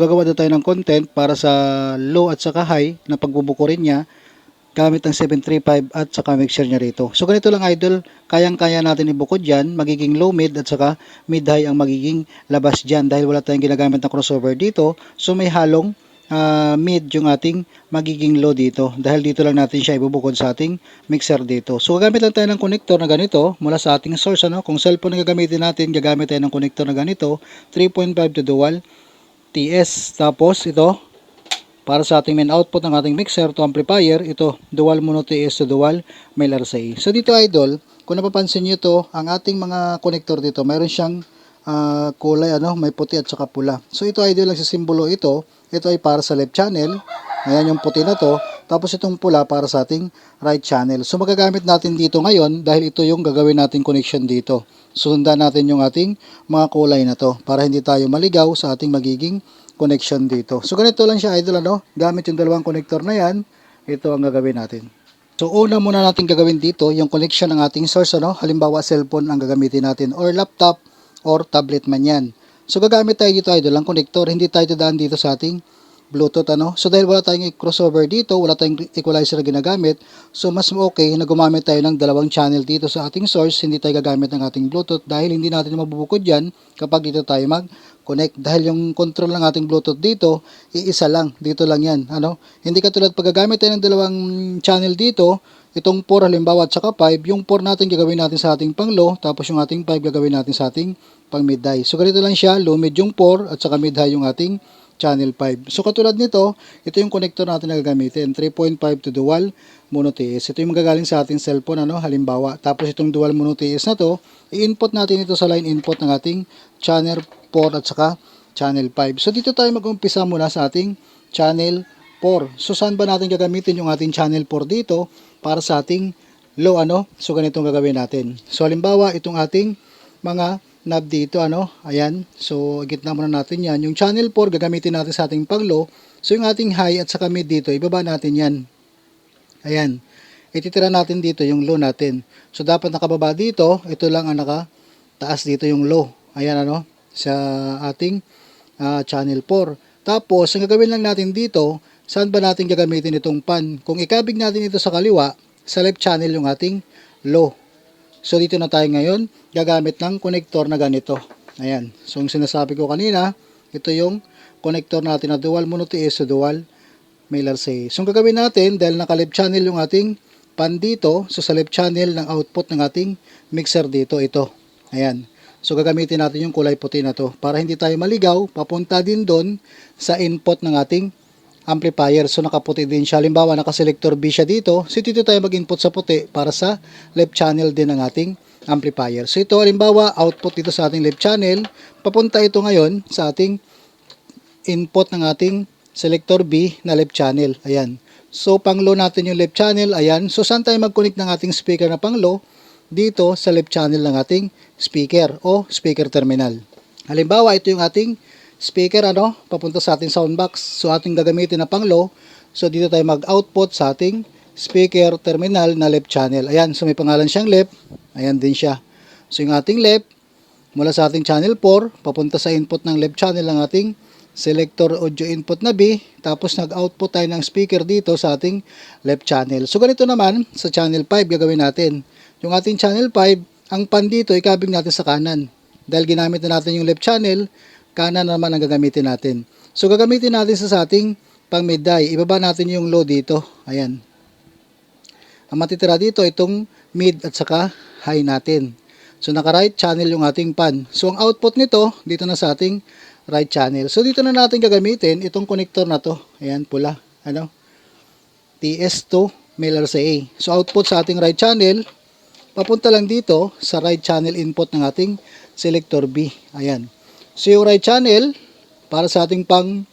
Gagawa na tayo ng content para sa low at saka high na pagbubuko rin niya gamit ang 735 at saka mixture niya rito. So ganito lang idol, kayang-kaya natin ibukod yan, magiging low mid at saka mid high ang magiging labas dyan dahil wala tayong ginagamit na crossover dito. So may halong mid yung ating magiging low dito dahil dito lang natin siya ibubukod sa ating mixer dito. So gagamit lang tayo ng connector na ganito mula sa ating source. Kung cellphone na gagamitin natin, gagamit tayo ng connector na ganito, 3.5 to dual TS. Tapos ito para sa ating main output ng ating mixer to amplifier, ito dual mono TS to dual male RCA. So dito idol, kung napapansin niyo to, ang ating mga connector dito, mayroon siyang kulay may puti at saka pula. So ito idol, lang sa simbolo ito ay para sa left channel. Ayan yung puti na to. Tapos itong pula para sa ating right channel. So magagamit natin dito ngayon dahil ito yung gagawin nating connection dito. Sundan natin yung ating mga kulay na to para hindi tayo maligaw sa ating magiging connection dito. So ganito lang siya idol gamit yung dalawang connector na yan, ito ang gagawin natin. So una muna natin gagawin dito yung connection ng ating source halimbawa cellphone ang gagamitin natin or laptop or tablet man yan. So gagamit tayo dito idol ang connector, hindi tayo dadaan dito sa ating Bluetooth So dahil wala tayong crossover dito, wala tayong equalizer na ginagamit, so mas okay na gumamit tayo ng dalawang channel dito sa ating source, hindi tayo gagamit ng ating Bluetooth dahil hindi natin mabubukod yan kapag dito tayo mag-connect. Dahil yung control ng ating Bluetooth dito, iisa lang, dito lang yan. Hindi katulad pag gagamit tayo ng dalawang channel dito, itong 4 halimbawa at saka 5, yung 4 natin gagawin natin sa ating pang low, tapos yung ating 5 gagawin natin sa ating pang mid high. So ganito lang siya, low mid yung 4 at saka mid high yung ating channel 5. So katulad nito, ito yung connector natin na gagamitin, 3.5 to dual mono TS. Ito yung magagaling sa ating cellphone halimbawa. Tapos itong dual mono TS na to, i-input natin ito sa line input ng ating channel 4 at saka channel 5. So dito tayo mag-umpisa muna sa ating channel 4. So saan ba natin gagamitin yung ating channel 4 dito para sa ating low So ganitong gagawin natin. So halimbawa itong ating mga knob dito ayan, so gitna muna natin yan. Yung channel 4 gagamitin natin sa ating pang low. So yung ating high at saka mid dito, ibaba natin yan, ayan, ititira natin dito yung low natin. So dapat nakababa dito, ito lang ang nakataas dito yung low, ayan sa ating channel 4. Tapos ang gagawin lang natin dito, saan ba natin gagamitin itong pan? Kung ikabig natin ito sa kaliwa, sa left channel yung ating low. So dito na tayo ngayon gagamit ng connector na ganito. Ayan. So yung sinasabi ko kanina, ito yung connector natin na dual mono TS sa dual male RCA. So yung gagawin natin, dahil naka left channel yung ating pan dito, so sa left channel ng output ng ating mixer dito, ito. Ayan. So gagamitin natin yung kulay puti na to para hindi tayo maligaw, papunta din doon sa input ng ating amplifier. So nakaputi din siya. Halimbawa naka-selector B siya dito. So dito tayo mag-input sa puti para sa left channel din ng ating amplifier. So ito halimbawa output dito sa ating left channel. Papunta ito ngayon sa ating input ng ating selector B na left channel. Ayan. So pang low natin yung left channel. Ayan. So saan tayo mag-connect ng ating speaker na pang low? Dito sa left channel ng ating speaker o speaker terminal. Halimbawa ito yung ating speaker papunta sa ating soundbox. So ating gagamitin na pang low. So dito tayo mag-output sa ating speaker terminal na left channel. Ayan, so may pangalan siyang left. Ayan din siya. So yung ating left mula sa ating channel 4 papunta sa input ng left channel ng ating selector audio input na B. Tapos nag-output tayo ng speaker dito sa ating left channel. So ganito naman sa channel 5 gagawin natin. Yung ating channel 5, ang pan dito ikabig natin sa kanan. Dahil ginamit na natin yung left channel, kanan naman ang gagamitin natin. So gagamitin natin sa ating pang mid high. Ibaba natin yung low dito. Ayan. Ang matitira dito itong mid at saka high natin. So naka right channel yung ating pan. So ang output nito dito na sa ating right channel. So dito na natin gagamitin itong connector na to. Ayan, pula. TS2 male RCA. So output sa ating right channel, papunta lang dito sa right channel input ng ating selector B. Ayan. So yung right channel, para sa ating pang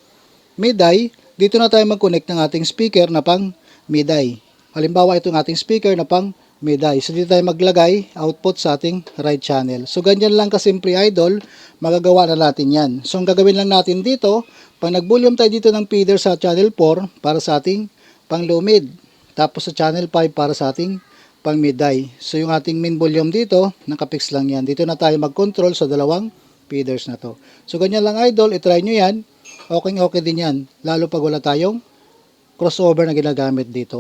mid high, dito na tayo mag-connect ng ating speaker na pang mid high. Halimbawa itong ating speaker na pang mid high. So dito tayo maglagay output sa ating right channel. So ganyan lang kasimple idol, magagawa na natin yan. So ang gagawin lang natin dito, pag nag-volume tayo dito ng feeder sa channel 4 para sa ating pang low mid. Tapos sa channel 5 para sa ating pang mid high. So yung ating main volume dito, nakapix lang yan. Dito na tayo mag-control sa dalawang feeders na to. So ganyan lang idol, itry nyo yan. okay din yan. Lalo pag wala tayong crossover na ginagamit dito.